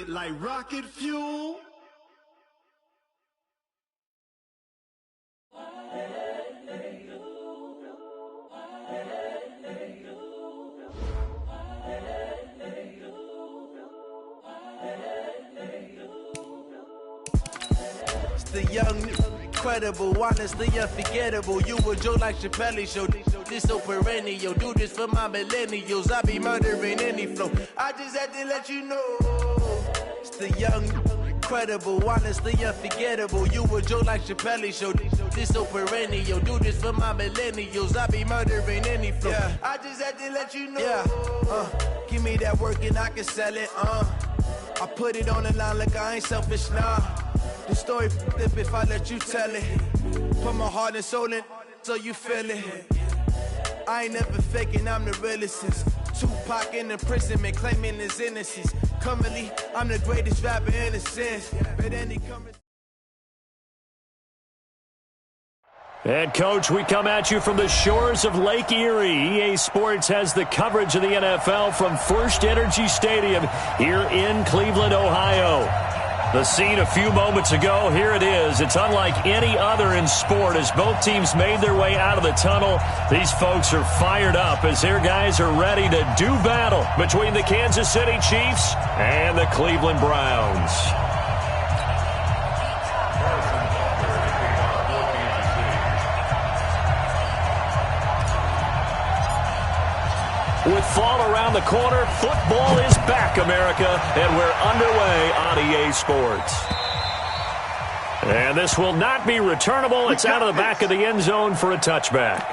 it like rocket fuel. It's the young, incredible, honestly unforgettable. You a joke like Chappelle Show. This so perennial. Do this for my millennials. I be murdering any flow. I just had to let you know. It's the young, incredible, honestly unforgettable. You a joke like Chappelle Show. This so perennial. Do this for my millennials. I be murdering any flow. Yeah. I just had to let you know. Yeah. Give me that work and I can sell it. I put it on the line like I ain't selfish, nah. The story flip if I let you tell it. Put my heart and soul in so you feel it. I ain't never faking, I'm the realest since Tupac in imprisonment, claiming his innocence. Currently, I'm the greatest rapper in a sense. But any coming. And, Coach, we come at you from the shores of Lake Erie. EA Sports has the coverage of the NFL from First Energy Stadium here in Cleveland, Ohio. The scene a few moments ago, here it is. It's unlike any other in sport as both teams made their way out of the tunnel. These folks are fired up as their guys are ready to do battle between the Kansas City Chiefs and the Cleveland Browns. With fall around the corner, football is back, America, and we're underway on EA Sports. And this will not be returnable. It's out of the back of the end zone for a touchback.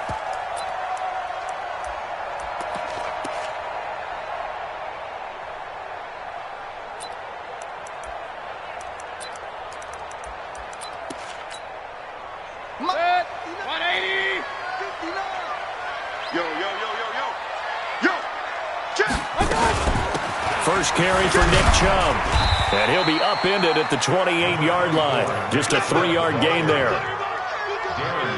First carry for Nick Chubb. And he'll be upended at the 28-yard line. Just a 3-yard gain there.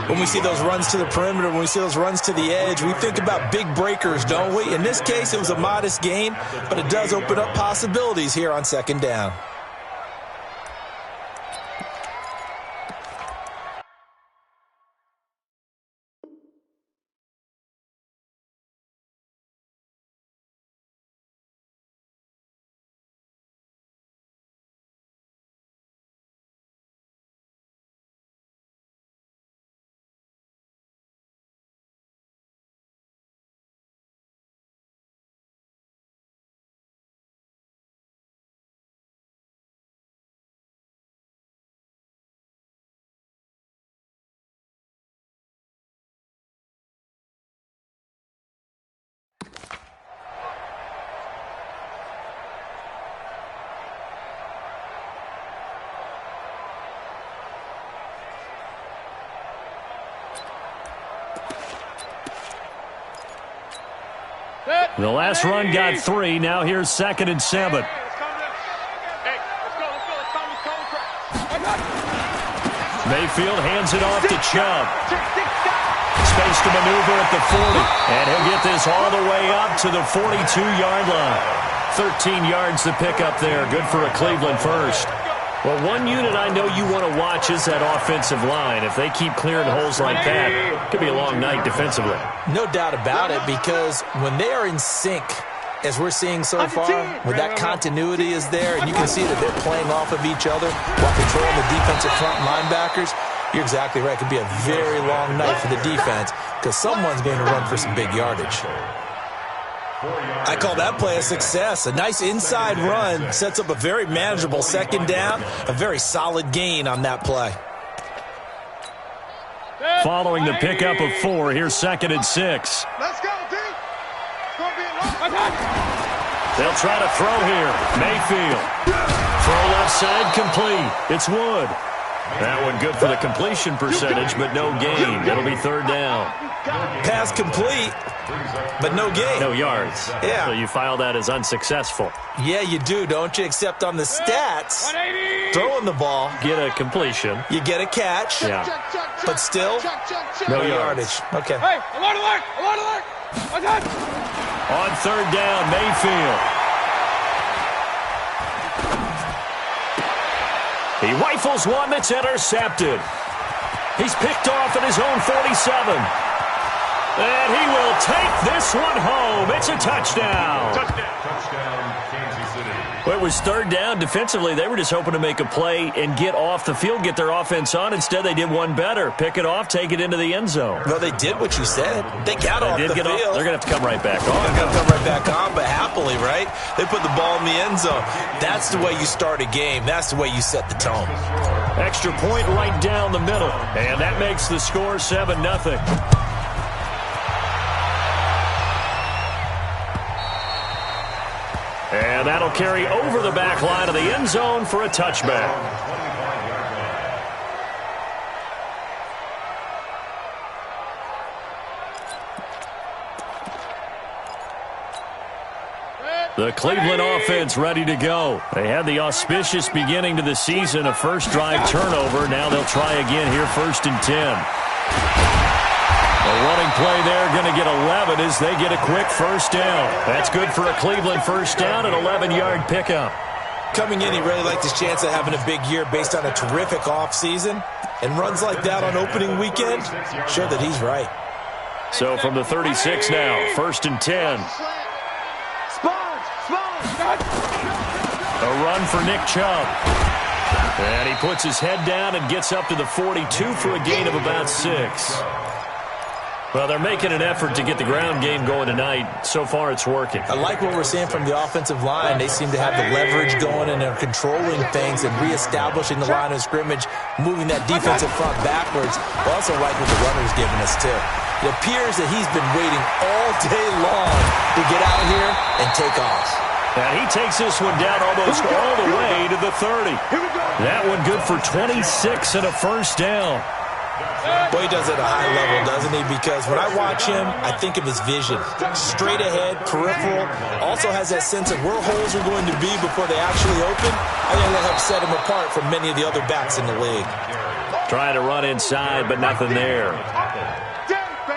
When we see those runs to the perimeter, when we see those runs to the edge, we think about big breakers, don't we? In this case, it was a modest gain, but it does open up possibilities here on second down. The last run got 3. Now here's 2nd and 7. Mayfield hands it off to Chubb. Space to maneuver at the 40. And he'll get this all the way up to the 42-yard line. 13 yards to pick up there. Good for a Cleveland first. Well, one unit I know you want to watch is that offensive line. If they keep clearing holes like that, it could be a long night defensively. No doubt about it, because when they are in sync, as we're seeing so far, when that continuity is there, and you can see that they're playing off of each other while controlling the defensive front linebackers, you're exactly right. It could be a very long night for the defense because someone's going to run for some big yardage. I call that play a success. A nice inside run sets up a very manageable second down, a very solid gain on that play. Following the pickup of 4, here's 2nd and 6. Let's go, D. They'll try to throw here. Mayfield. Throw left side, complete. It's Wood. That one good for the completion percentage, but no gain. It'll be 3rd down. Pass complete, but no gain. No yards. Yeah. So you file that as unsuccessful. Yeah, you do, don't you? Except on the stats, throwing the ball. Get a completion. You get a catch. Yeah. But still, no yardage. Okay. Hey, alert, alert, alert, alert. On 3rd down, Mayfield. He rifles one that's intercepted. He's picked off at his own 47. And he will take this one home. It's a touchdown. Touchdown, Kansas City. Well, it was third down. Defensively, they were just hoping to make a play and get off the field, get their offense on. Instead, they did one better. Pick it off, take it into the end zone. Well, they did what you said. They got off the field. They're going to have to come right back on. They're going to come right back on, but happily, right? They put the ball in the end zone. That's the way you start a game. That's the way you set the tone. Extra point right down the middle. And that makes the score 7-0. And that'll carry over the back line of the end zone for a touchback. The Cleveland offense ready to go. They had the auspicious beginning to the season, a first drive turnover. Now they'll try again here, 1st and 10. A running play there, going to get 11 as they get a quick first down. That's good for a Cleveland first down, an 11-yard pickup. Coming in, he really liked his chance of having a big year based on a terrific offseason. And runs like that on opening weekend show that he's right. So from the 36 now, 1st and 10. A run for Nick Chubb. And he puts his head down and gets up to the 42 for a gain of about 6. Well, they're making an effort to get the ground game going tonight. So far, it's working. I like what we're seeing from the offensive line. They seem to have the leverage going, and they're controlling things and reestablishing the line of scrimmage, moving that defensive front backwards. I also like what the runner's giving us, too. It appears that he's been waiting all day long to get out here and take off. And he takes this one down almost all the way to the 30. That one good for 26 and a first down. Boy, he does it at a high level, doesn't he? Because when I watch him, I think of his vision. Straight ahead, peripheral. Also has that sense of where holes are going to be before they actually open. I think that helps set him apart from many of the other backs in the league. Trying to run inside, but nothing there.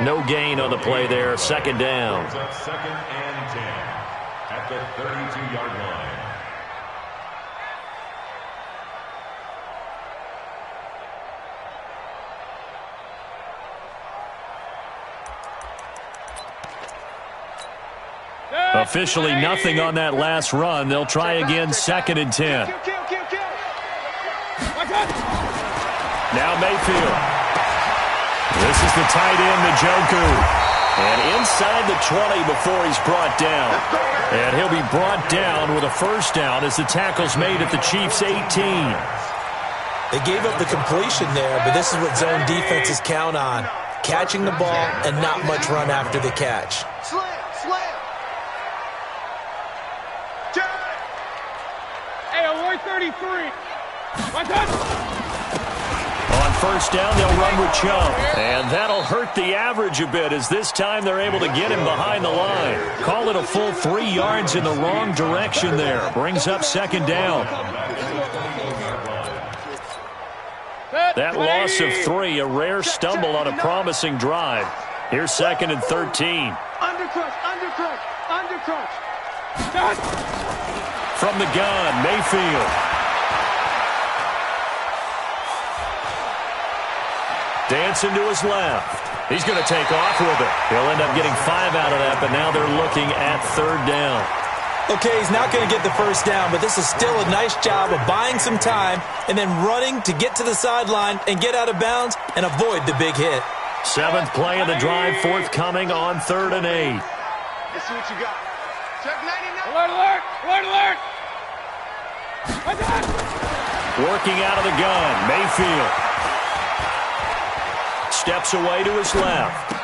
No gain on the play there. 2nd down. 2nd and 10 at the 32-yard line. Officially nothing on that last run. They'll try again, 2nd and 10. Now Mayfield. This is the tight end, Njoku. And inside the 20 before he's brought down. And he'll be brought down with a first down as the tackle's made at the Chiefs' 18. They gave up the completion there, but this is what zone defenses count on. Catching the ball and not much run after the catch. On first down, they'll run with Chubb. And that'll hurt the average a bit as this time they're able to get him behind the line. Call it a full 3 yards in the wrong direction there. Brings up 2nd down. That loss of 3, a rare stumble on a promising drive. Here's 2nd and 13. Undercrunch. From the gun, Mayfield. Dancing to his left. He's going to take off with it. He'll end up getting 5 out of that, but now they're looking at 3rd down. Okay, he's not going to get the first down, but this is still a nice job of buying some time and then running to get to the sideline and get out of bounds and avoid the big hit. 7th play of the drive, forthcoming on 3rd and 8. Let's see what you got. Check 99. Alert! Working out of the gun, Mayfield. Steps away to his left. He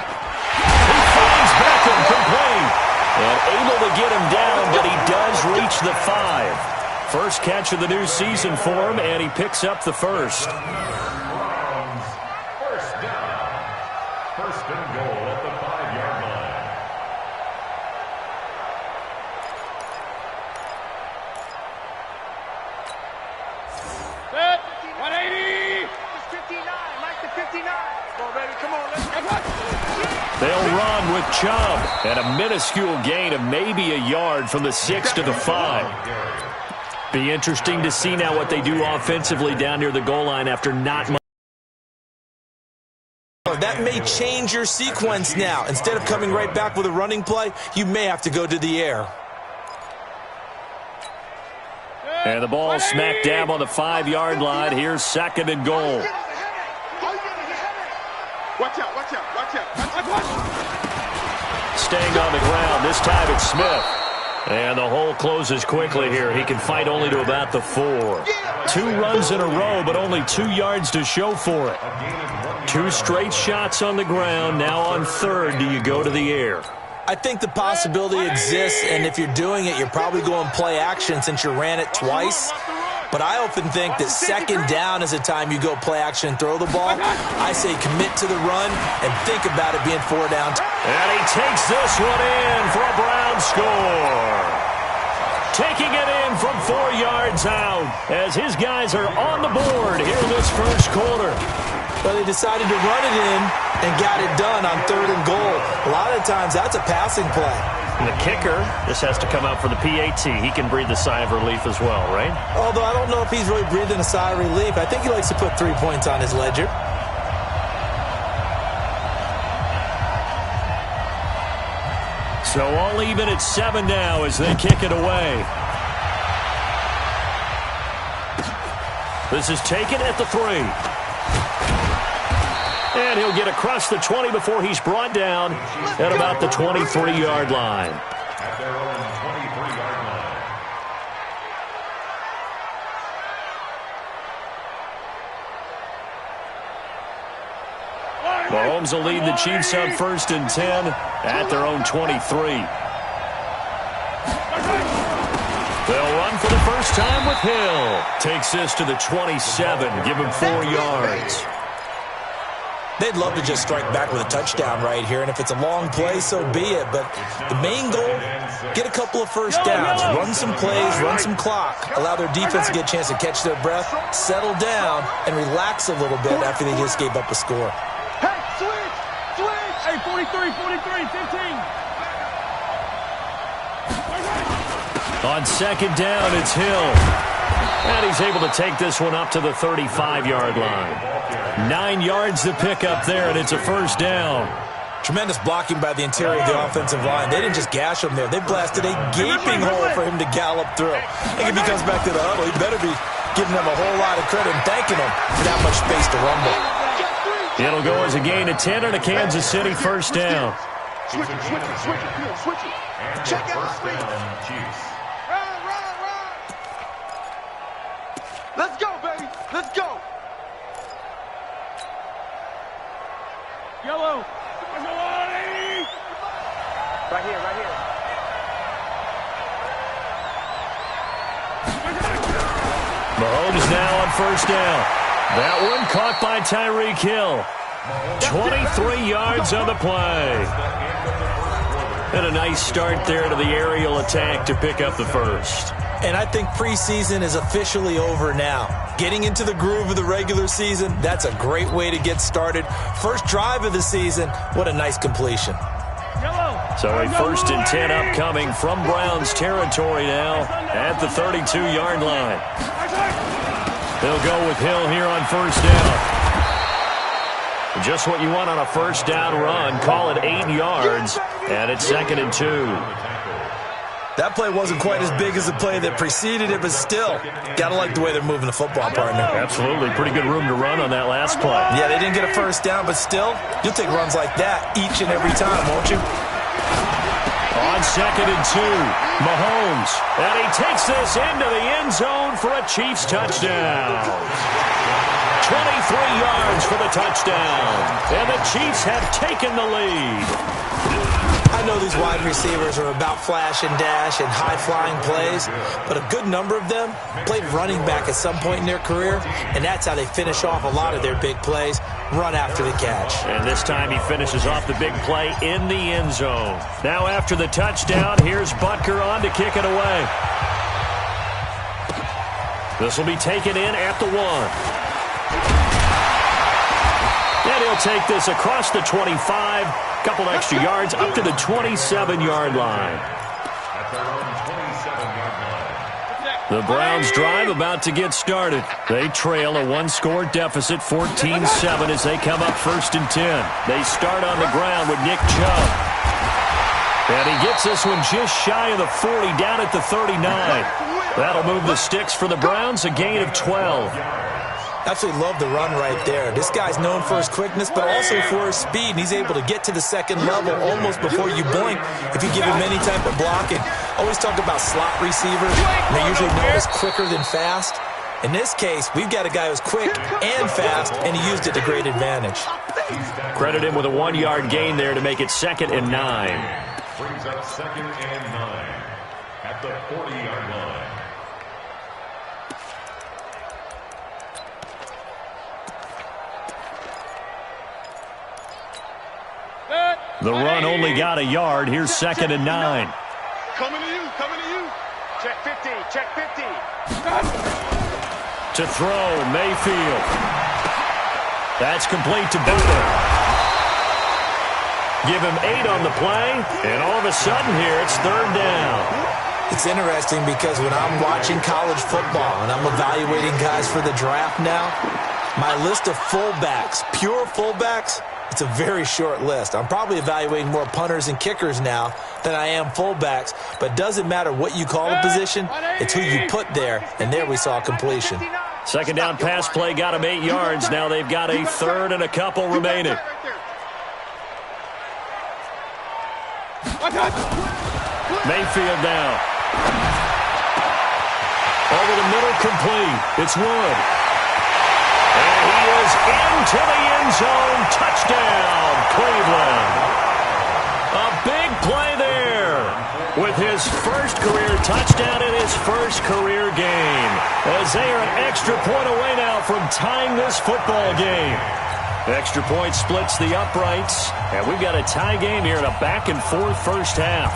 finds Beckham complete. And able to get him down, but he does reach the 5. First catch of the new season for him, and he picks up the first. First down. 1st and goal at the 5-yard line. Set. 180. It's 59. Like the 59. Come on, baby. Come on. Let's go. They'll run with Chubb. And a minuscule gain of maybe a yard from the 6 to the 5. Be interesting to see now what they do offensively down near the goal line after not much. That may change your sequence now. Instead of coming right back with a running play, you may have to go to the air. And the ball smack dab on the 5-yard line. Here's 2nd and goal. Watch out, watch out, watch out. Staying on the ground. This time it's Smith. And the hole closes quickly here. He can fight only to about the 4. 2 runs in a row, but only 2 yards to show for it. 2 straight shots on the ground. Now on 3rd, do you go to the air? I think the possibility exists, and if you're doing it, you're probably going play action since you ran it twice. But I often think that 2nd down is a time you go play action and throw the ball. I say commit to the run and think about it being 4 down. And he takes this one in for a Brown score. Taking it in from 4 yards out as his guys are on the board here in this first quarter. Well, they decided to run it in and got it done on 3rd and goal. A lot of times that's a passing play. And the kicker, this has to come out for the PAT. He can breathe a sigh of relief as well, right? Although I don't know if he's really breathing a sigh of relief. I think he likes to put 3 points on his ledger. So all even at 7 now as they kick it away. This is taken at the 3. And he'll get across the 20 before he's brought down at about the 23-yard line. At their own 23-yard line. Mahomes will lead the Chiefs up 1st and 10 at their own 23. They'll run for the first time with Hill. Takes this to the 27. Give him 4 yards. They'd love to just strike back with a touchdown right here, and if it's a long play, so be it. But the main goal, get a couple of first downs, run some plays, run some clock, allow their defense to get a chance to catch their breath, settle down, and relax a little bit after they just gave up a score. Hey, switch! Switch! Hey, 43, 15. On 2nd down, it's Hill. And he's able to take this one up to the 35-yard line. 9 yards to pick up there, and it's a first down. Tremendous blocking by the interior of the offensive line. They didn't just gash him there. They blasted a gaping hole for him to gallop through. I think if he comes back to the huddle, he better be giving them a whole lot of credit and thanking them for that much space to rumble. It'll go as a gain of 10 and a Kansas City first down. Switch it. Check out the screen. Chiefs. Run. Let's go, baby. Let's go. Yellow. Right here. Mahomes now on first down. That one caught by Tyreek Hill. 23 yards on the play. And a nice start there to the aerial attack to pick up the first. And I think preseason is officially over now. Getting into the groove of the regular season, that's a great way to get started. First drive of the season, what a nice completion. So a 1st and 10 upcoming from Browns territory now at the 32-yard line. They'll go with Hill here on first down. Just what you want on a first down run. Call it 8 yards, and it's 2nd and 2. That play wasn't quite as big as the play that preceded it, but still, gotta like the way they're moving the football, partner. Absolutely. Pretty good room to run on that last play. Yeah, they didn't get a first down, but still, you'll take runs like that each and every time, won't you? On 2nd and 2, Mahomes. And he takes this into the end zone for a Chiefs touchdown. 23 yards for the touchdown. And the Chiefs have taken the lead. I know these wide receivers are about flash and dash and high-flying plays, but a good number of them played running back at some point in their career, and that's how they finish off a lot of their big plays, run after the catch. And this time he finishes off the big play in the end zone. Now after the touchdown, here's Butker on to kick it away. This will be taken in at the 1. And he'll take this across the 25, couple extra yards, up to the 27-yard line. At their own 27-yard line. The Browns drive about to get started. They trail a one-score deficit, 14-7, as they come up 1st and 10. They start on the ground with Nick Chubb. And he gets this one just shy of the 40, down at the 39. That'll move the sticks for the Browns, a gain of 12. Absolutely love the run right there. This guy's known for his quickness, but also for his speed. And he's able to get to the second level almost before you blink if you give him any type of blocking. Always talk about slot receivers. They're usually known as quicker than fast. In this case, we've got a guy who's quick and fast, and he used it to great advantage. Credit him with a 1-yard gain there to make it 2nd and 9. Brings up 2nd and 9 at the 40-yard line. The run only got a yard. Here's 2nd and 9. Coming to you, coming to you. Check 50, check 50. To throw, Mayfield. That's complete to Buda. Give him 8 on the play, and all of a sudden here, it's 3rd down. It's interesting because when I'm watching college football and I'm evaluating guys for the draft now, my list of fullbacks, pure fullbacks, it's a very short list. I'm probably evaluating more punters and kickers now than I am fullbacks, but it doesn't matter what you call a position, it's who you put there, and there we saw completion. 2nd down pass play got him 8 yards. Now they've got a 3rd and a couple remaining. Mayfield now. Over the middle, complete. It's Wood. And he is into the end zone. Touchdown, Cleveland. A big play there with his first career touchdown in his first career game, as they are an extra point away now from tying this football game. Extra point splits the uprights, and we've got a tie game here in a back-and-forth first half.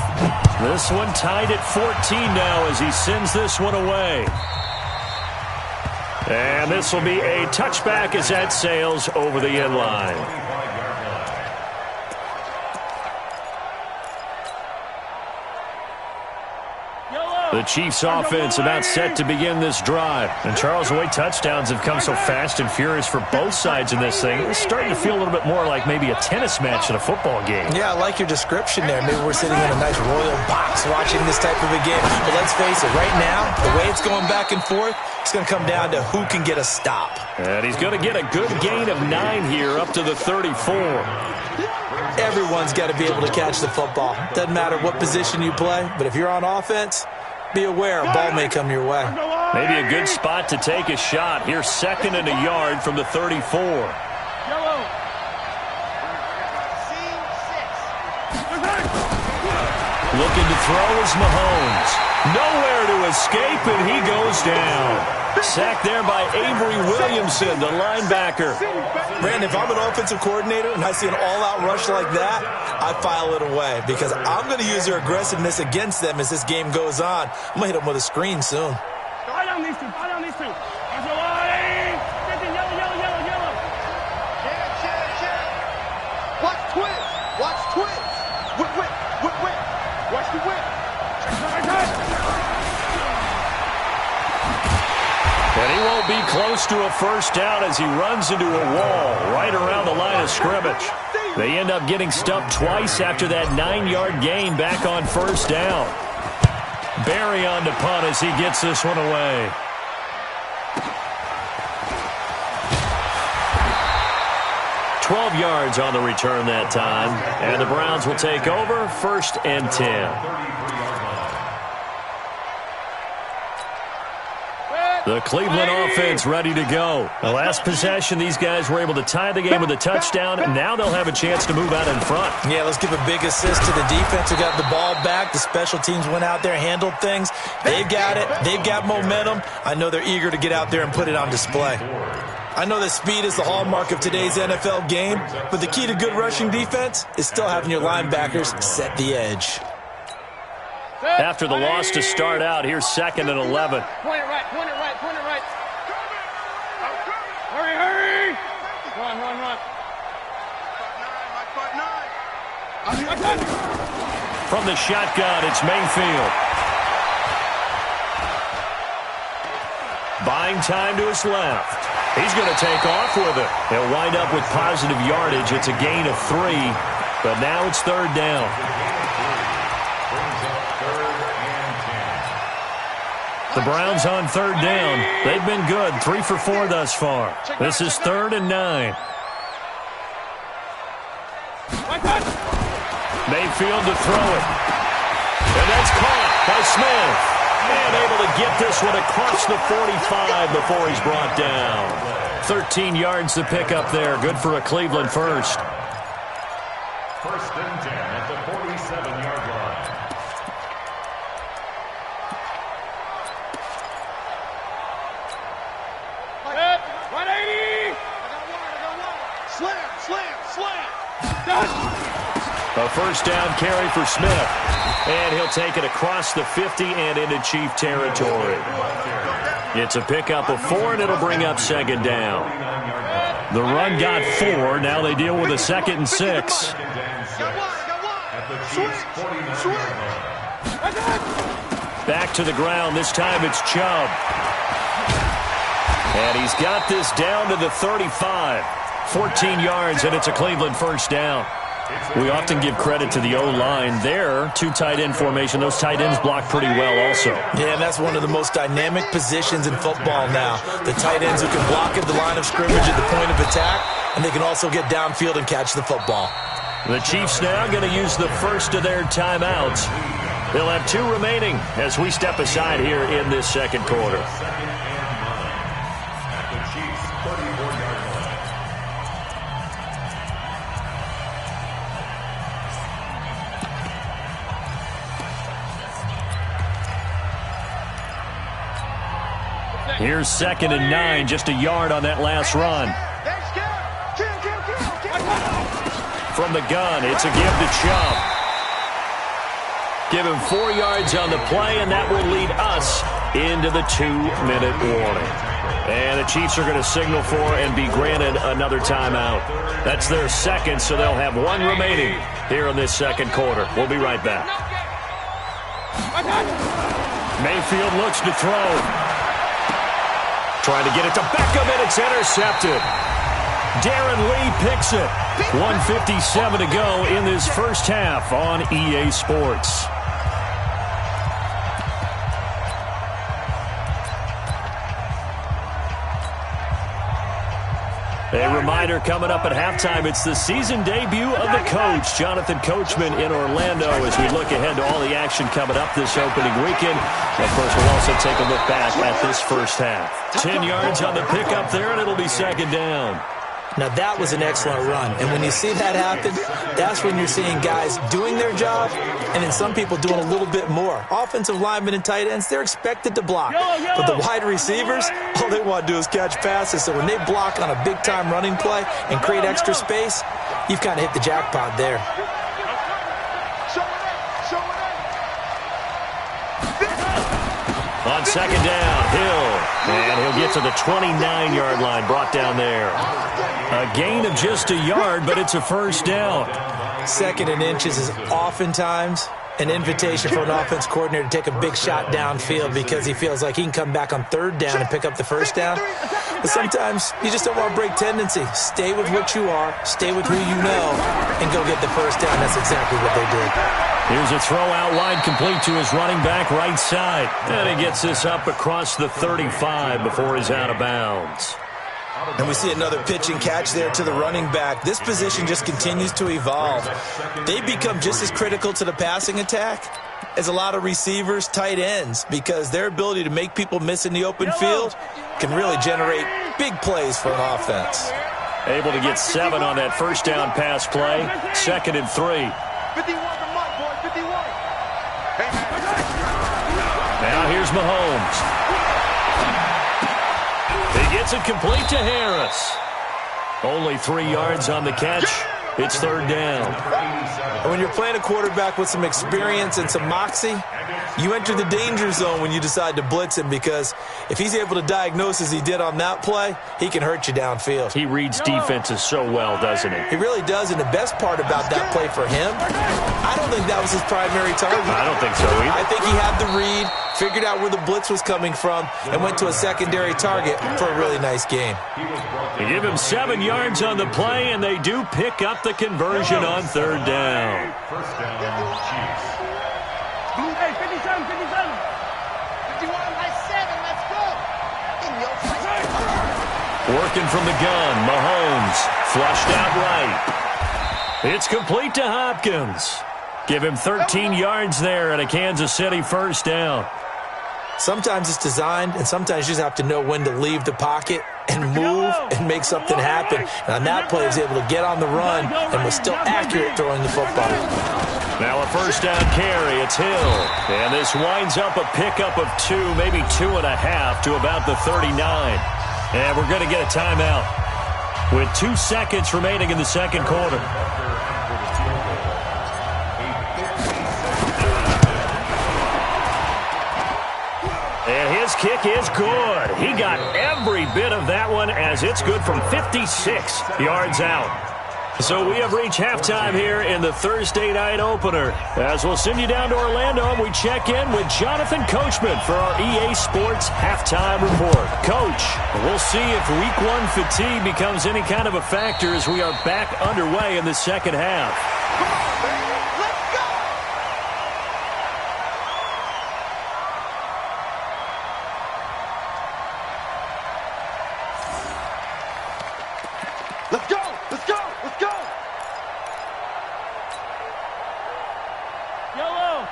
This one tied at 14 now as he sends this one away. And this will be a touchback as that sails over the end line. The Chiefs offense about set to begin this drive. And Charles, the way touchdowns have come so fast and furious for both sides in this thing, it's starting to feel a little bit more like maybe a tennis match in a football game. Yeah, I like your description there. Maybe we're sitting in a nice royal box watching this type of a game. But let's face it, right now, the way it's going back and forth, it's going to come down to who can get a stop. And he's going to get a good gain of 9 here up to the 34. Everyone's got to be able to catch the football. Doesn't matter what position you play, but if you're on offense, be aware a ball may come your way. Maybe a good spot to take a shot. Here's 2nd and a yard from the 34. Looking to throw is Mahomes. Nowhere to escape, and he goes down. Sacked there by Avery Williamson, the linebacker. Brandon, if I'm an offensive coordinator and I see an all-out rush like that, I file it away because I'm going to use their aggressiveness against them as this game goes on. I'm going to hit them with a screen soon. Fire down these two. Fire down these two. That's a line. Yellow. Check. Watch twins. Whip. Watch the whip. And he won't be close to a first down as he runs into a wall right around the line of scrimmage. They end up getting stumped twice after that 9-yard gain back on first down. Barry on to punt as he gets this one away. $12 yards on the return that time. And the Browns will take over 1st and 10. The Cleveland offense ready to go. The last possession, these guys were able to tie the game with a touchdown. Now they'll have a chance to move out in front. Yeah, let's give a big assist to the defense who got the ball back. The special teams went out there, handled things. They've got it. They've got momentum. I know they're eager to get out there and put it on display. I know that speed is the hallmark of today's NFL game, but the key to good rushing defense is still having your linebackers set the edge. After the loss to start out, here's 2nd and 11. Point it right. Hurry. Run. From the shotgun, it's Mayfield. buying time to his left. He's going to take off with it. He'll wind up with positive yardage. It's a gain of 3, but now it's third down. The Browns on third down. They've been good, 3 for 4 thus far. This is 3rd and 9. Mayfield to throw it. And that's caught by Smith. And able to get this one across the 45 before he's brought down. 13 yards to pick up there. Good for a Cleveland first. 1st and 10 at the 47-yard line. Hit, 180. Slam. A first down carry for Smith. And he'll take it across the 50 and into Chief territory. It's a pickup of 4, and it'll bring up 2nd down. The run got 4. Now they deal with a 2nd and 6. Back to the ground. This time it's Chubb. And he's got this down to the 35. 14 yards, and it's a Cleveland first down. We often give credit to the O-line there. 2 tight end formation. Those tight ends block pretty well also. Yeah, and that's one of the most dynamic positions in football now. The tight ends who can block at the line of scrimmage at the point of attack, and they can also get downfield and catch the football. The Chiefs now going to use the first of their timeouts. They'll have 2 remaining as we step aside here in this second quarter. Here's 2nd and 9, just a yard on that last run. From the gun, it's a give to Chubb. Give him 4 yards on the play, and that will lead us into the 2-minute warning. And the Chiefs are going to signal for and be granted another timeout. That's their 2nd, so they'll have 1 remaining here in this second quarter. We'll be right back. Mayfield looks to throw. Trying to get it to Beckham, and it's intercepted. Darren Lee picks it. 1:57 to go in this first half on EA Sports. A reminder coming up at halftime, it's the season debut of the coach, Jonathan Coachman in Orlando, as we look ahead to all the action coming up this opening weekend. Of course, we'll also take a look back at this first half. 10 yards on the pickup there, and it'll be 2nd down. Now, that was an excellent run. And when you see that happen, that's when you're seeing guys doing their job and then some people doing a little bit more. Offensive linemen and tight ends, they're expected to block. But the wide receivers, all they want to do is catch passes. So when they block on a big-time running play and create extra space, you've kind of hit the jackpot there. On 2nd down, Hill. And he'll get to the 29-yard line, brought down there. A gain of just a yard, but it's a first down. 2nd and inches is oftentimes an invitation for an offense coordinator to take a big shot downfield because he feels like he can come back on 3rd down and pick up the first down. But sometimes you just don't want to break tendency. Stay with what you are, stay with who you know, and go get the first down. That's exactly what they did. Here's a throw out wide, complete to his running back right side. And he gets this up across the 35 before he's out of bounds. And we see another pitch and catch there to the running back. This position just continues to evolve. They become just as critical to the passing attack as a lot of receivers, tight ends, because their ability to make people miss in the open field can really generate big plays for an offense. Able to get 7 on that first down pass play. 2nd and 3. 51 from Mike, boy, 51. Now here's Mahomes. He gets it complete to Harris. Only 3 yards on the catch. It's 3rd down. And when you're playing a quarterback with some experience and some moxie, you enter the danger zone when you decide to blitz him, because if he's able to diagnose as he did on that play, he can hurt you downfield. He reads defenses so well, doesn't he? He really does, and the best part about that play for him, I don't think that was his primary target. I don't think so either. I think he had the read, figured out where the blitz was coming from, and went to a secondary target for a really nice game. They give him 7 yards on the play, and they do pick up the conversion on 3rd down. First down, Chiefs. Hey, 57, 57. 51 by 7, let's go. In your face. Working from the gun, Mahomes, flushed out right. It's complete to Hopkins. Give him 13 yards there and a Kansas City first down. Sometimes it's designed, and sometimes you just have to know when to leave the pocket and move and make something happen. And on that play, he was able to get on the run and was still accurate throwing the football. Now a first down carry. It's Hill. And this winds up a pickup of 2, maybe 2.5 to about the 39. And we're going to get a timeout with 2 seconds remaining in the second quarter. And his kick is good. He got every bit of that one as it's good from 56 yards out. So we have reached halftime here in the Thursday night opener. As we'll send you down to Orlando, and we check in with Jonathan Coachman for our EA Sports halftime report. Coach, we'll see if Week 1 fatigue becomes any kind of a factor as we are back underway in the second half. Let's go! Let's go! Let's go!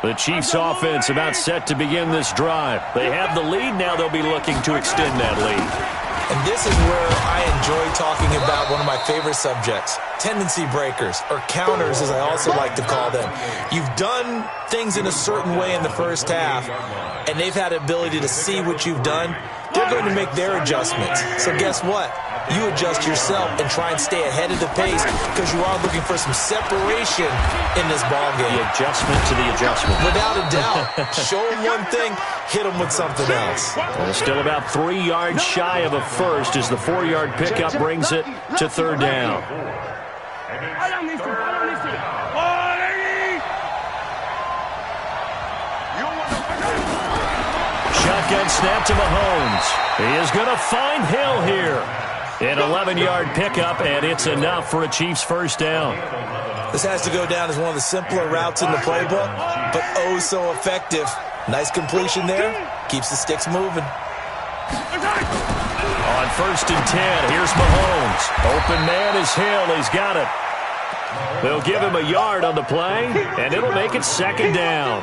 The Chiefs offense about set to begin this drive. They have the lead. Now they'll be looking to extend that lead. And this is where I enjoy talking about one of my favorite subjects, tendency breakers, or counters as I also like to call them. You've done things in a certain way in the first half, and they've had the ability to see what you've done. They're going to make their adjustments. So guess what? You adjust yourself and try and stay ahead of the pace because you are looking for some separation in this ballgame. The adjustment to the adjustment. Without a doubt. Show them one thing, hit them with something else. Well, still about 3 yards shy of a first as the 4-yard pickup brings it to 3rd down. Shotgun snap to Mahomes. He is going to find Hill here. An 11-yard pickup, and it's enough for a Chiefs first down. This has to go down as one of the simpler routes in the playbook, but oh so effective. Nice completion there. Keeps the sticks moving. On 1st and 10, here's Mahomes. Open man is Hill. He's got it. They'll give him a yard on the play, and it'll make it 2nd down.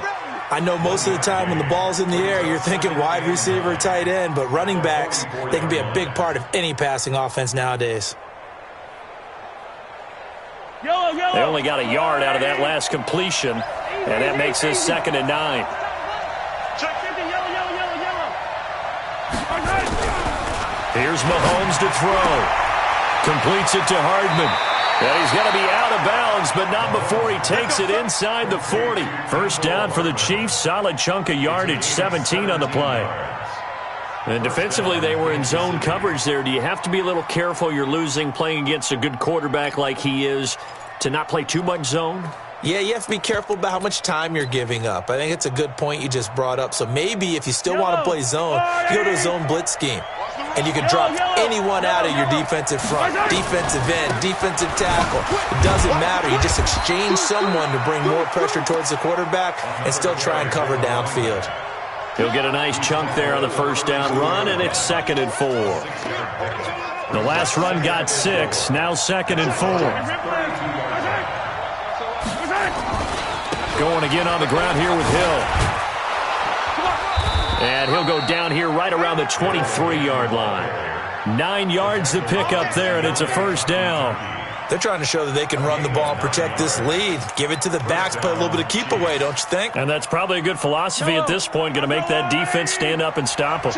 I know most of the time when the ball's in the air, you're thinking wide receiver, tight end, but running backs, they can be a big part of any passing offense nowadays. They only got a yard out of that last completion, and that makes this 2nd and 9. Here's Mahomes to throw. Completes it to Hardman. And he's going to be out of bounds, but not before he takes it inside the 40. First down for the Chiefs. Solid chunk of yardage, 17 on the play. And defensively, they were in zone coverage there. Do you have to be a little careful? You're losing, playing against a good quarterback like he is, to not play too much zone? Yeah, you have to be careful about how much time you're giving up. I think it's a good point you just brought up. So maybe if you still want to play zone, you go to a zone blitz scheme. And you can drop anyone out of your defensive front, defensive end, defensive tackle. It doesn't matter. You just exchange someone to bring more pressure towards the quarterback and still try and cover downfield. He'll get a nice chunk there on the first down run, and it's 2nd and 4. The last run got 6, now 2nd and 4. Going again on the ground here with Hill. And he'll go down here right around the 23-yard line. 9 yards to pick up there, and it's a first down. They're trying to show that they can run the ball and protect this lead. Give it to the backs, play a little bit of keep away, don't you think? And that's probably a good philosophy at this point, going to make that defense stand up and stop them.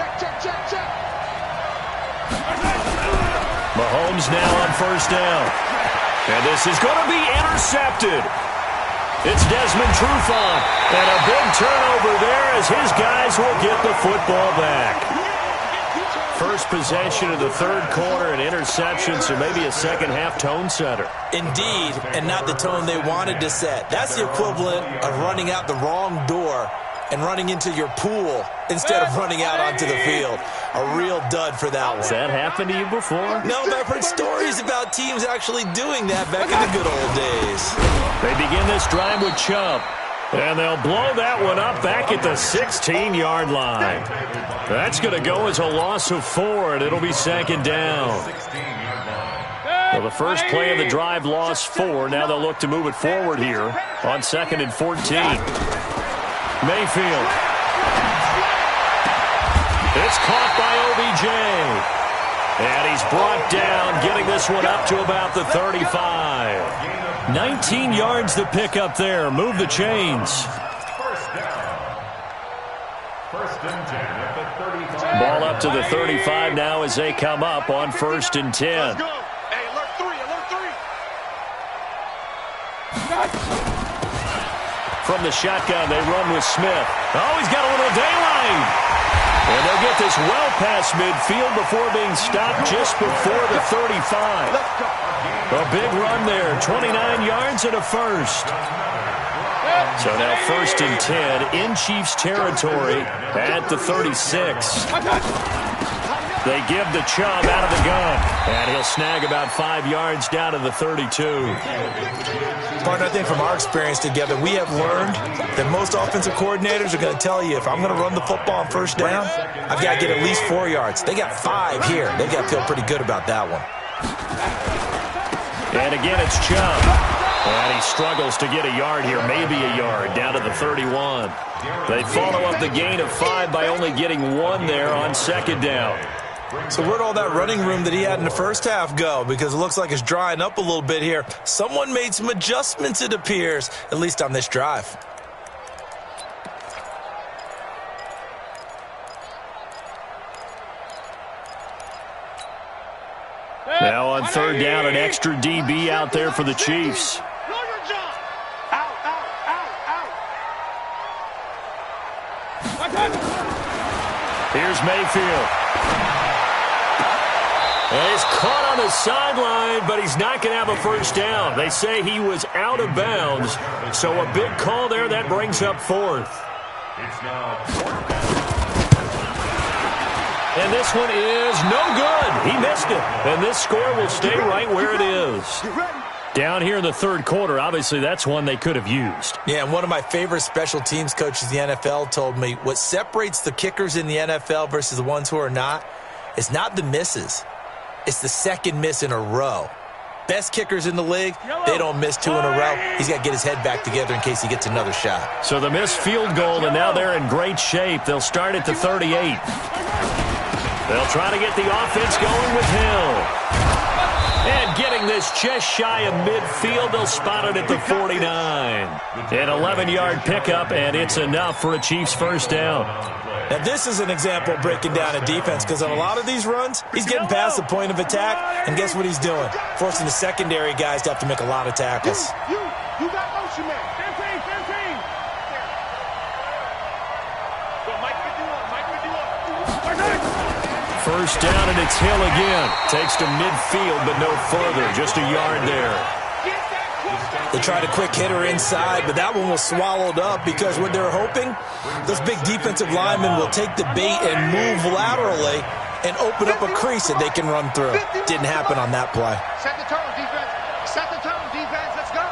Mahomes now on first down. And this is going to be intercepted. It's Desmond Trufant, and a big turnover there as his guys will get the football back. First possession of the 3rd quarter, an interception, so maybe a second-half tone setter. Indeed, and not the tone they wanted to set. That's the equivalent of running out the wrong door and running into your pool instead of running out onto the field. A real dud for that one. Has that happened to you before? No, but I've heard stories about teams actually doing that back in the good old days. They begin this drive with Chubb. And they'll blow that one up back at the 16-yard line. That's going to go as a loss of 4, and it'll be second down. Well, the first play of the drive lost 4. Now they'll look to move it forward here on 2nd and 14. Mayfield. It's caught by OBJ. And he's brought down, getting this one up to about the 35. 19 yards to pick up there. Move the chains. First down. First and 10 at the 35. Ball up to the 35 now as they come up on 1st and 10. Let's go. Hey, alert 3, alert 3. From the shotgun, they run with Smith. Oh, he's got a little daylight. And they'll get this well past midfield before being stopped just before the 35. A big run there, 29 yards and a first. So now 1st and 10 in Chiefs territory at the 36. They give the Chubb out of the gun, and he'll snag about 5 yards down to the 32. Partner, I think from our experience together, we have learned that most offensive coordinators are going to tell you, if I'm going to run the football on 1st down, I've got to get at least 4 yards. They got 5 here. They've got to feel pretty good about that one. And again, it's Chubb. And he struggles to get a yard here, maybe a yard, down to the 31. They follow up the gain of 5 by only getting 1 there on 2nd down. So where'd all that running room that he had in the first half go? Because it looks like it's drying up a little bit here. Someone made some adjustments, it appears, at least on this drive. Now on 3rd down, an extra DB out there for the Chiefs. Know your job. Out, out, out, out. Here's Mayfield. And he's caught on the sideline, but he's not going to have a 1st down. They say he was out of bounds, so a big call there. That brings up 4th. It's now 4th down. And this one is no good. He missed it. And this score will stay right where it is. Down here in the 3rd quarter, obviously that's one they could have used. Yeah, and one of my favorite special teams coaches in the NFL told me what separates the kickers in the NFL versus the ones who are not is not the misses. It's the 2nd miss in a row. Best kickers in the league, they don't miss 2 in a row. He's got to get his head back together in case he gets another shot. So the missed field goal, and now they're in great shape. They'll start at the 38. They'll try to get the offense going with Hill. And getting this just shy of midfield, they'll spot it at the 49. An 11-yard pickup, and it's enough for a Chiefs 1st down. Now, this is an example of breaking down a defense, because on a lot of these runs, he's getting past the point of attack, and guess what he's doing? Forcing the secondary guys to have to make a lot of tackles. You got motion man. 15. Go, Mike 51, Mike 51. 1st down, and it's Hill again. Takes to midfield, but no further. Just a yard there. They tried a quick hitter inside, but that one was swallowed up because what they're hoping, those big defensive linemen will take the bait and move laterally and open up a crease that they can run through. Didn't happen on that play. Set the tone, defense. Set the tone, defense. Let's go.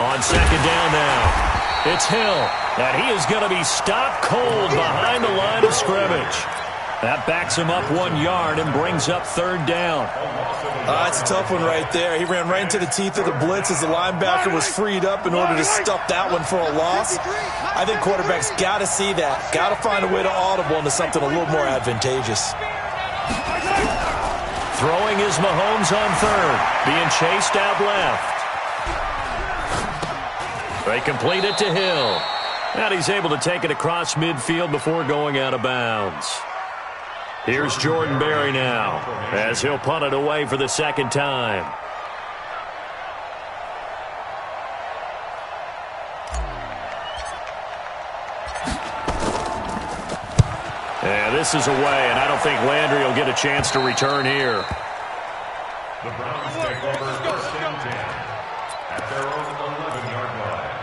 On 2nd down now, it's Hill. And he is going to be stopped cold behind the line of scrimmage. That backs him up 1 yard and brings up 3rd down. It's a tough one right there. He ran right into the teeth of the blitz as the linebacker was freed up in order to stuff that one for a loss. I think quarterbacks got to see that. Got to find a way to audible into something a little more advantageous. Throwing is Mahomes on 3rd. Being chased out left. They complete it to Hill. And he's able to take it across midfield before going out of bounds. Here's Jordan Berry now, as he'll punt it away for the 2nd time. And this is away, and I don't think Landry will get a chance to return here. The Browns take over 1st and 10 at their own 11-yard line.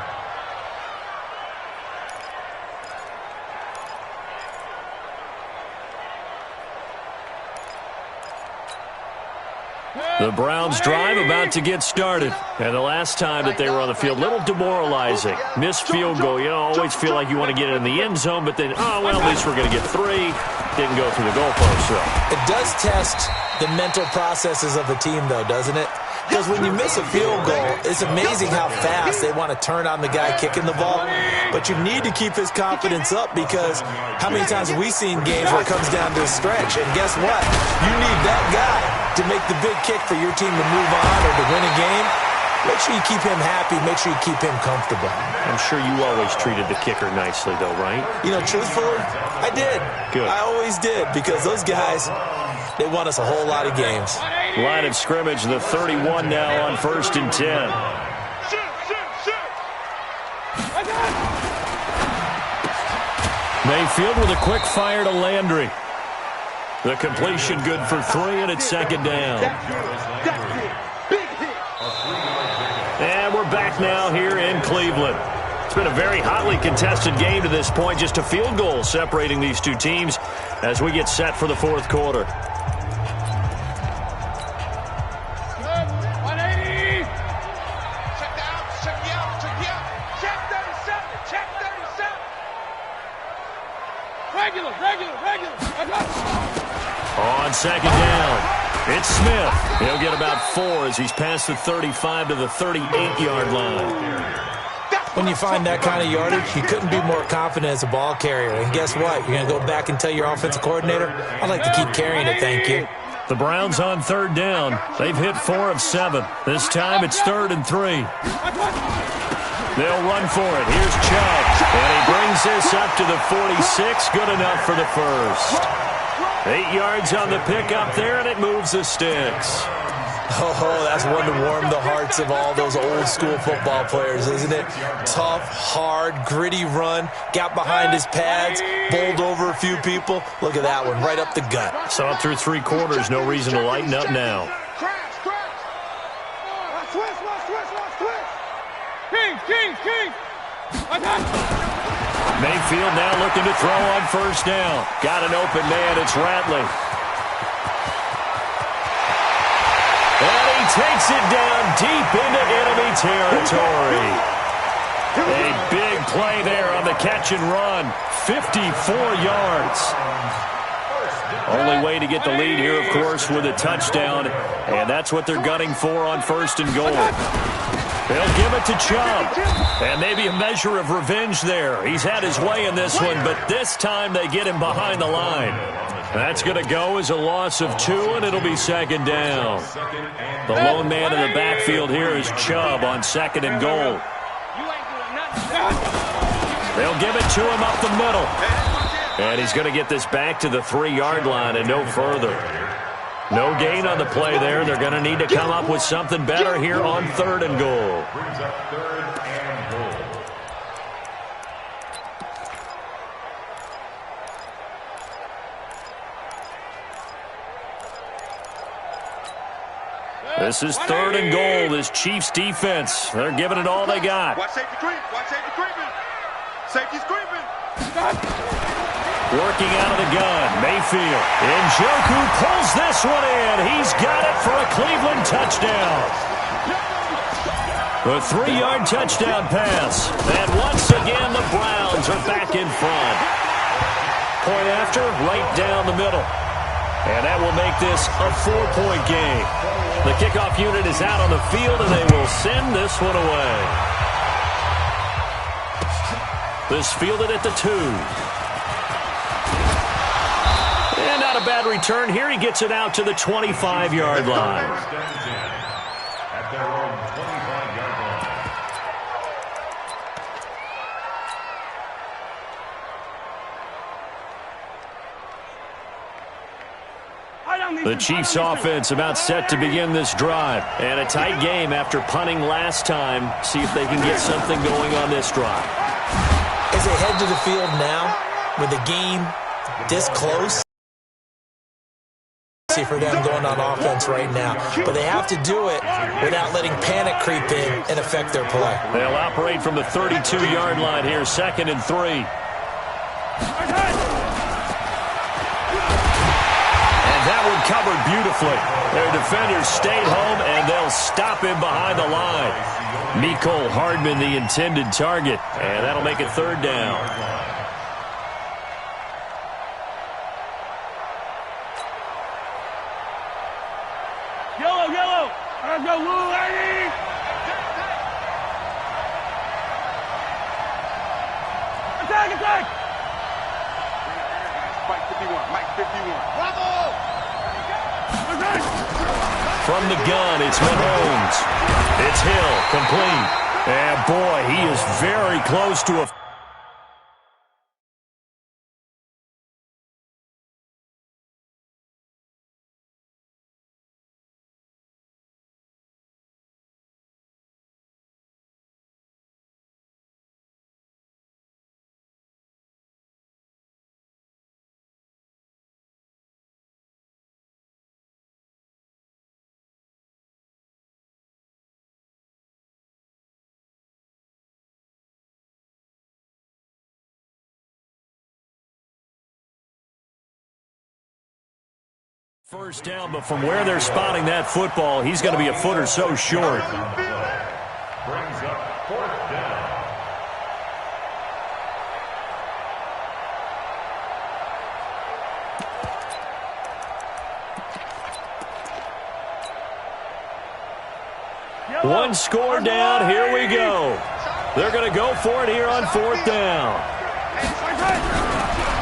The Browns drive about to get started. And the last time that they were on the field, a little demoralizing. Missed field goal. You always feel like you want to get it in the end zone, but then, oh, well, at least we're going to get 3. Didn't go through the goalpost, though. It does test the mental processes of the team, though, doesn't it? Because when you miss a field goal, it's amazing how fast they want to turn on the guy kicking the ball. But you need to keep his confidence up, because how many times have we seen games where it comes down to a stretch? And guess what? You need that guy to make the big kick for your team to move on or to win a game. Make sure you keep him happy. Make sure you keep him comfortable. I'm sure you always treated the kicker nicely, though, right? You know, truthfully, I did. Good. I always did, because those guys, they won us a whole lot of games. Line of scrimmage, the 31 now on 1st and 10. Mayfield with a quick fire to Landry. The completion good for 3, and it's 2nd down. And we're back now here in Cleveland. It's been a very hotly contested game to this point. Just a field goal separating these two teams as we get set for the 4th quarter. On 2nd down, it's Smith. He'll get about 4 as he's past the 35 to the 38-yard line. When you find that kind of yardage, you couldn't be more confident as a ball carrier. And guess what? You're going to go back and tell your offensive coordinator, I'd like to keep carrying it, thank you. The Browns on 3rd down. They've hit 4 of 7. This time it's 3rd and 3. They'll run for it. Here's Chubb. And he brings this up to the 46. Good enough for the first. 8 yards on the pickup there, and it moves the sticks. Oh, that's one to warm the hearts of all those old-school football players, isn't it? Tough, hard, gritty run. Got behind his pads, bowled over a few people. Look at that one, right up the gut. Saw it through 3 quarters. No reason to lighten up now. Mayfield now looking to throw on 1st down. Got an open man. It's Ratley. And he takes it down deep into enemy territory. A big play there on the catch and run. 54 yards. Only way to get the lead here, of course, with a touchdown. And that's what they're gunning for on 1st and goal. They'll give it to Chubb. And maybe a measure of revenge there. He's had his way in this one, but this time they get him behind the line. That's going to go as a loss of 2, and it'll be 2nd down. The lone man in the backfield here is Chubb on 2nd and goal. They'll give it to him up the middle. And he's going to get this back to the 3-yard line and no further. No gain on the play there. They're going to need to come up with something better here on 3rd and goal. Brings up 3rd and goal. This is 3rd and goal. This Chiefs defense, they're giving it all they got. Watch safety creep. Watch safety creeping. Safety's creeping. Working out of the gun, Mayfield. Njoku pulls this one in. He's got it for a Cleveland touchdown. The 3-yard touchdown pass. And once again, the Browns are back in front. Point after, right down the middle. And that will make this a 4-point game. The kickoff unit is out on the field, and they will send this one away. This fielded at the 2. And not a bad return here. He gets it out to the 25-yard line. At their own 25-yard line. The Chiefs offense about set to begin this drive. And a tight game after punting last time. See if they can get something going on this drive. As they head to the field now, with the game this close, for them going on offense right now. But they have to do it without letting panic creep in and affect their play. They'll operate from the 32-yard line here, 2nd and 3. And that one covered beautifully. Their defenders stayed home, and they'll stop him behind the line. Mecole Hardman, the intended target, and that'll make it third down. Yellow. Let's go, Lou, lady. Attack. Mike 51. Bravo! From the gun, it's Mahomes. It's Hill, complete. And boy, he is very close to a... First down, but from where they're spotting that football, he's going to be a foot or so short. Brings up fourth down. One score down, here we go. They're going to go for it here on fourth down.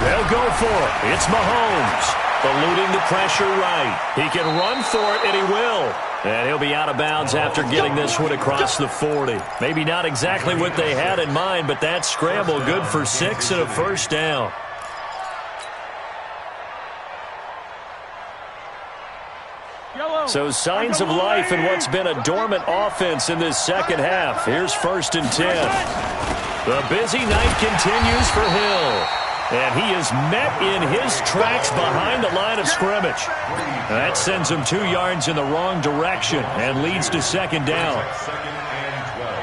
They'll go for it. It's Mahomes. Eluding the pressure right. He can run for it, and he will. And he'll be out of bounds after getting this one across the 40. Maybe not exactly what they had in mind, but that scramble good for 6 and a first down. So signs of life in what's been a dormant offense in this second half. Here's 1st and 10. The busy night continues for Hill. And he is met in his tracks behind the line of scrimmage. That sends him 2 yards in the wrong direction and leads to second down. 2nd and 12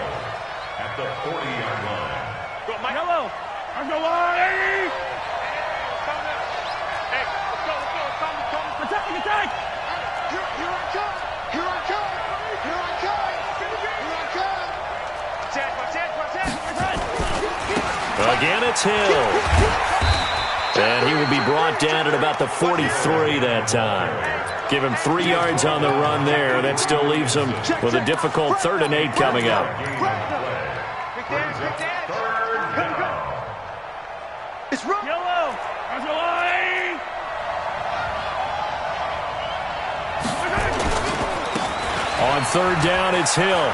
at the 40-yard line. Go, Mike. Yellow. Let's go, Lonnie. Hey, let's go. Attack. Here I come. Again, it's Hill. And he will be brought down at about the 43 that time. Give him 3 yards on the run there. That still leaves him with a difficult 3rd and 8 coming up. It's run. Yellow. There's a line. On 3rd down, it's Hill.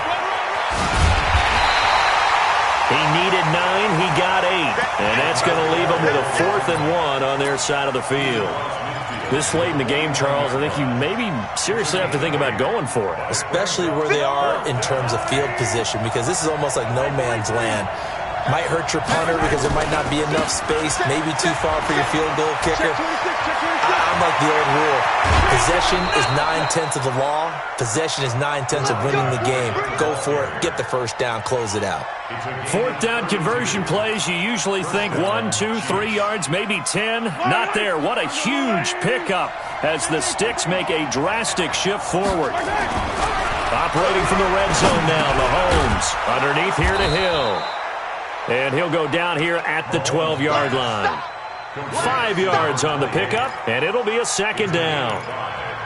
He needed 9, he got 8. And that's going to leave him with a 4th and 1 on their side of the field. This late in the game, Charles, I think you maybe seriously have to think about going for it. Especially where they are in terms of field position, because this is almost like no man's land. Might hurt your punter because there might not be enough space, maybe too far for your field goal kicker. I'm like the old rule. Possession is 9/10 of the law. Possession is 9/10 of winning the game. Go for it. Get the first down. Close it out. 4th down conversion plays, you usually think 1, 2, 3 yards, maybe 10. Not there. What a huge pickup as the Sticks make a drastic shift forward. Operating from the red zone now, Mahomes. Underneath here to Hill. And he'll go down here at the 12-yard line. 5 yards on the pickup, and it'll be a second down.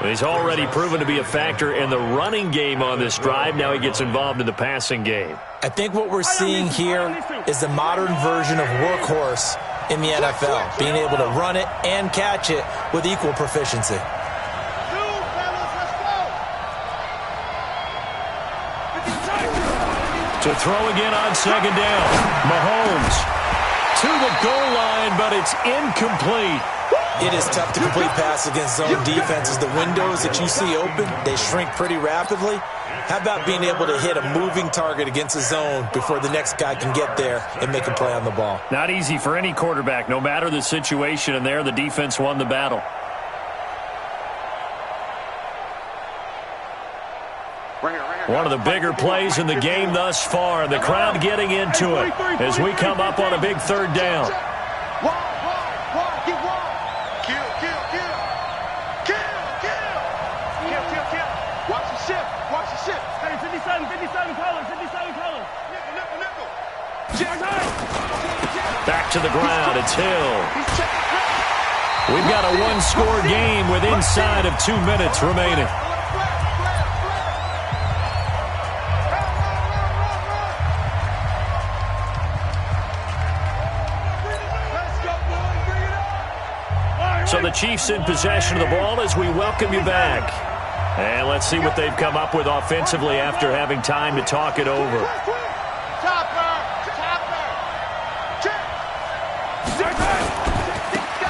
He's already proven to be a factor in the running game on this drive. Now he gets involved in the passing game. I think what we're seeing here is the modern version of workhorse in the NFL, being able to run it and catch it with equal proficiency. To throw again on second down. Mahomes to the goal line, but it's incomplete. It is tough to complete pass against zone defenses. The windows that you see open, they shrink pretty rapidly. How about being able to hit a moving target against a zone before the next guy can get there and make a play on the ball? Not easy for any quarterback, no matter the situation, and there the defense won the battle. One of the bigger plays in the game thus far. The crowd getting into it as we come up on a big 3rd down. to the ground. It's Hill. We've got a one-score game with inside of 2 minutes remaining. So the Chiefs in possession of the ball as we welcome you back. And let's see what they've come up with offensively after having time to talk it over.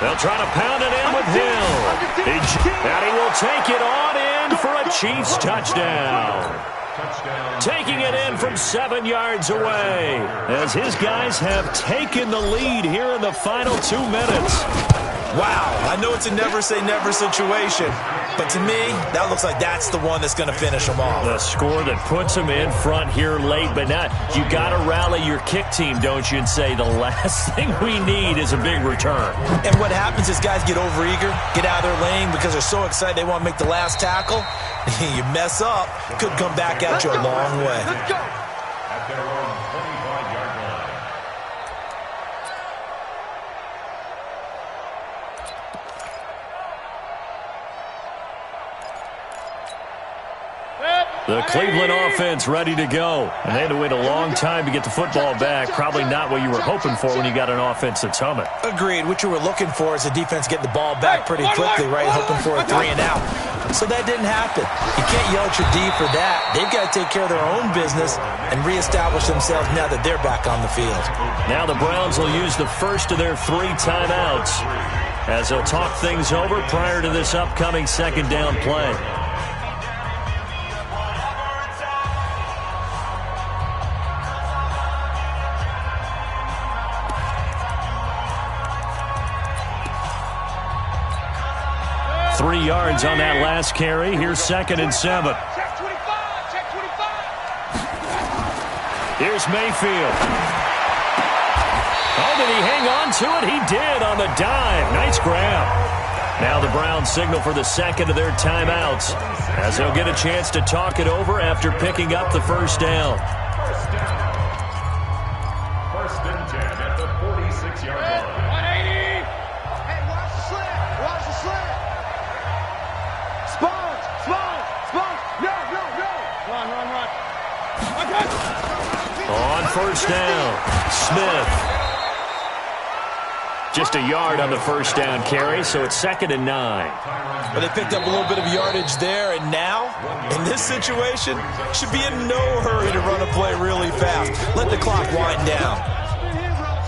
They'll try to pound it in with Hill. And he will take it on in for a Chiefs touchdown. Taking it in from 7 yards away as his guys have taken the lead here in the final 2 minutes. Wow, I know it's a never-say-never situation, but to me, that looks like that's the one that's going to finish them off. The score that puts them in front here late, but not. You got to rally your kick team, don't you, and say the last thing we need is a big return. And what happens is guys get overeager, get out of their lane because they're so excited they want to make the last tackle. You mess up, could come back at you a long way. At their own 25-yard line. The Cleveland offense ready to go. And they had to wait a long time to get the football back. Probably not what you were hoping for when you got an offense that's humming. Agreed. What you were looking for is the defense getting the ball back pretty quickly, right? Hoping for a 3 and out. So that didn't happen. You can't yell at your D for that. They've got to take care of their own business and reestablish themselves now that they're back on the field. Now the Browns will use the first of their 3 timeouts as they'll talk things over prior to this upcoming second down play. Three yards on that last carry. Here's 2nd and 7. Check 25. Check 25. Here's Mayfield. Oh, did he hang on to it? He did on the dive. Nice grab. Now the Browns signal for the second of their timeouts as they'll get a chance to talk it over after picking up the first down. First and 10 at the 46-yard line. 180. Hey, watch the slant. Watch the slant. Sponge. No. Run. On first down, Smith. Just a yard on the first down carry, so it's 2nd and 9. But they picked up a little bit of yardage there, and now, in this situation, should be in no hurry to run a play really fast. Let the clock wind down.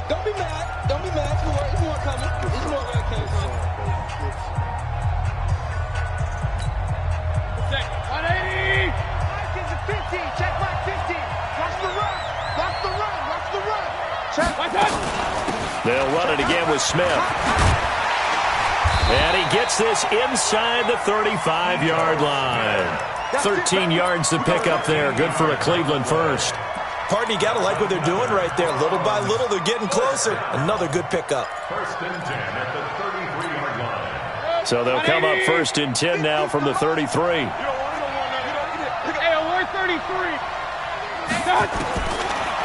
Don't be mad. There's more coming. There's more where it came from. 180. Mike is a 15. Check Mike 15. Watch the run. Check. They'll run it again with Smith. And he gets this inside the 35-yard line. 13 yards to pick up there. Good for a Cleveland first. Pardon, you got to like what they're doing right there. Little by little, they're getting closer. Another good pickup. First and 10 at the 33-yard line. So they'll come up 1st and 10 now from the 33. Hey, we're 33.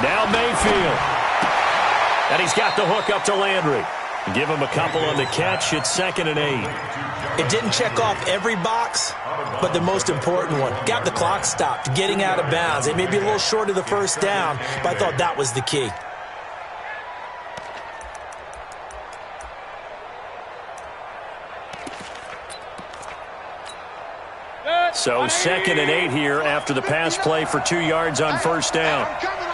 Now Mayfield. And he's got the hook up to Landry. Give him a couple on the catch. It's 2nd and 8. It didn't check off every box, but the most important one. Got the clock stopped, getting out of bounds. It may be a little short of the first down, but I thought that was the key. So 2nd and 8 here after the pass play for 2 yards on first down. I'm coming.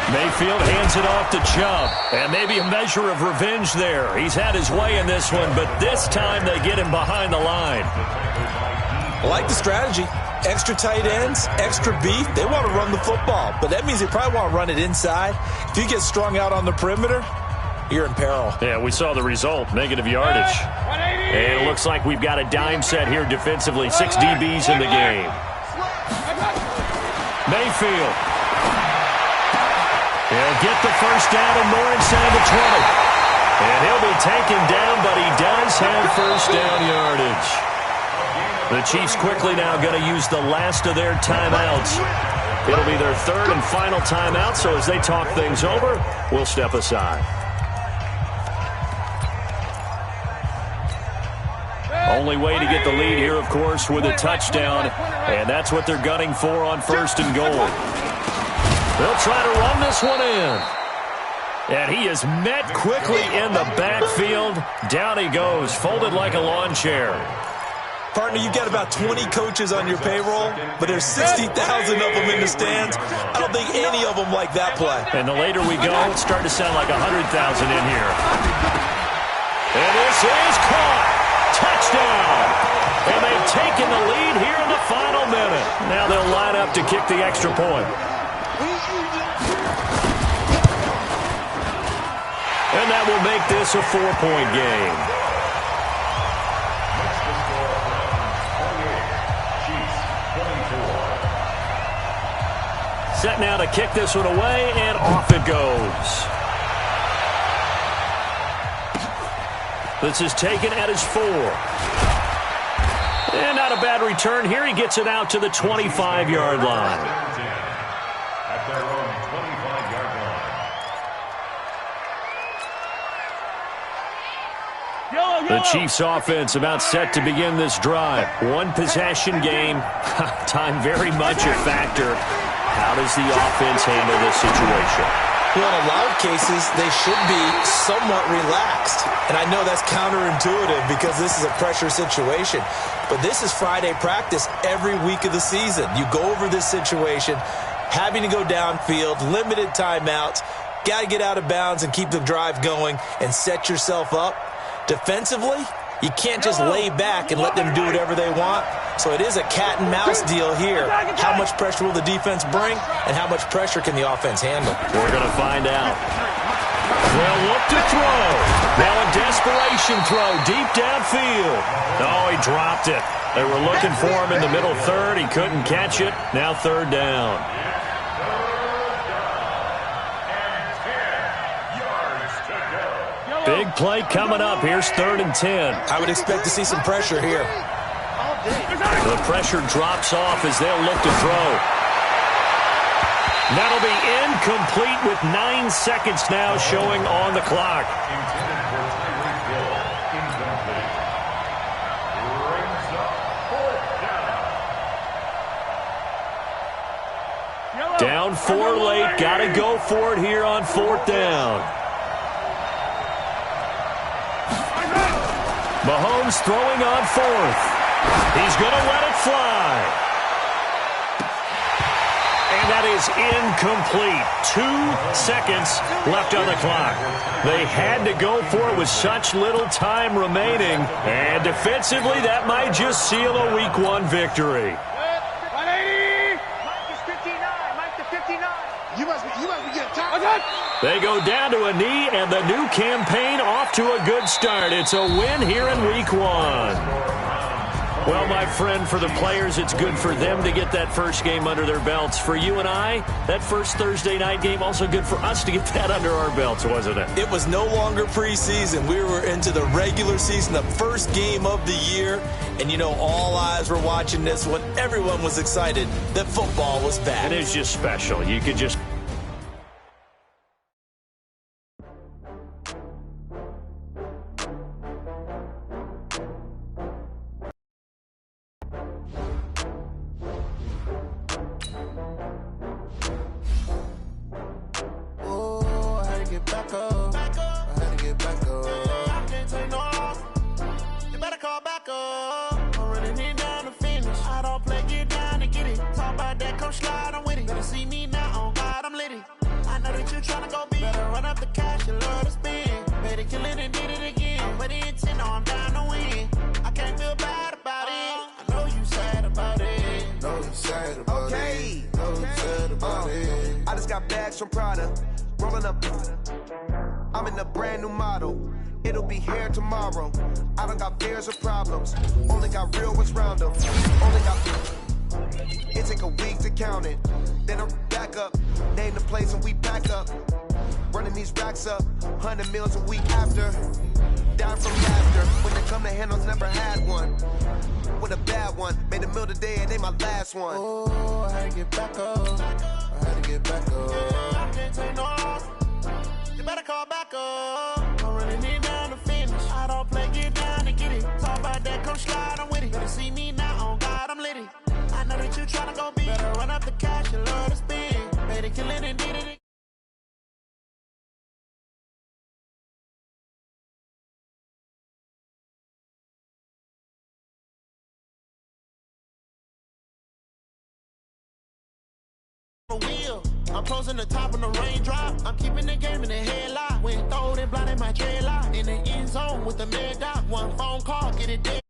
Mayfield hands it off to Chubb. And maybe a measure of revenge there. He's had his way in this one, but this time they get him behind the line. I like the strategy. Extra tight ends, extra beef. They want to run the football, but that means they probably want to run it inside. If you get strung out on the perimeter, you're in peril. Yeah, we saw the result, negative yardage. And it looks like we've got a dime set here defensively. 6 DBs in the game. Mayfield. He'll get the first down and more inside the 20. And he'll be taken down, but he does have first down yardage. The Chiefs quickly now going to use the last of their timeouts It'll be their third and final timeout, so as they talk things over, we'll step aside. Only way to get the lead here, of course, with a touchdown, and that's what they're gunning for on first and goal. They'll try to run this one in. And he is met quickly in the backfield. Down he goes, folded like a lawn chair. Partner, you've got about 20 coaches on your payroll, but there's 60,000 of them in the stands. I don't think any of them like that play. And the later we go, it's starting to sound like 100,000 in here. And this is caught. Touchdown. And they've taken the lead here in the final minute. Now they'll line up to kick the extra point. And that will make this a 4-point game. Set now to kick this one away, and off it goes. This is taken at his 4. And not a bad return here. He gets it out to the 25-yard line. At their own 25-yard line. The Chiefs offense about set to begin this drive. One possession game. Time very much a factor. How does the offense handle this situation? Well, in a lot of cases, they should be somewhat relaxed. And I know that's counterintuitive because this is a pressure situation. But this is Friday practice every week of the season. You go over this situation, having to go downfield, limited timeouts, got to get out of bounds and keep the drive going and set yourself up. Defensively, you can't just lay back and let them do whatever they want. So it is a cat and mouse deal here. How much pressure will the defense bring, and how much pressure can the offense handle? We're going to find out. Well, look to throw. Now a desperation throw deep downfield. Oh, he dropped it. They were looking for him in the middle third. He couldn't catch it. Now third down. Big play coming up. Here's 3rd and 10. I would expect to see some pressure here. The pressure drops off as they'll look to throw. That'll be incomplete with 9 seconds now showing on the clock. Intended for Tyreek Hill. Incomplete. Brings up 4th down. Down 4 late. Got to go for it here on 4th down. Mahomes throwing on 4th. He's going to let it fly. And that is incomplete. 2 seconds left on the clock. They had to go for it with such little time remaining. And defensively, that might just seal a Week 1 victory. 180. Mike is 59. Mike to 59. You must be getting tired. They go down to a knee, and the new campaign off to a good start. It's a win here in Week 1. Well, my friend, for the players, it's good for them to get that first game under their belts. For you and I, that first Thursday night game, also good for us to get that under our belts, wasn't it? It was no longer preseason. We were into the regular season, the first game of the year. And, you know, all eyes were watching this one. Everyone was excited that football was back. And it's just special. You could just... From Prada, rolling up. I'm in a brand new model. It'll be here tomorrow. I don't got fears or problems. Only got real ones round them. Only got. It take a week to count it. Then I'm back up. Name the place and we back up. Running these racks up. 100 meals a week after. Down from laughter. When they come to handles, never had one. With a bad one, made a meal today and they my last one. Oh, I had to get back up. I had to get back up. I can't take no loss. You better call back up. I'm running it down to finish. I don't play, get down to get it. Talk about that, come slide, I'm with it. Better see me now, on God, I'm litty. I know that you tryna go big. Better run up the cash, you love to spin. Better kill it and did it. Wheel. I'm closing the top on the raindrop. I'm keeping the game in the headlock. When throwed and blinded my dreadlock. In the end zone with the mad dot. One phone call, get it dead.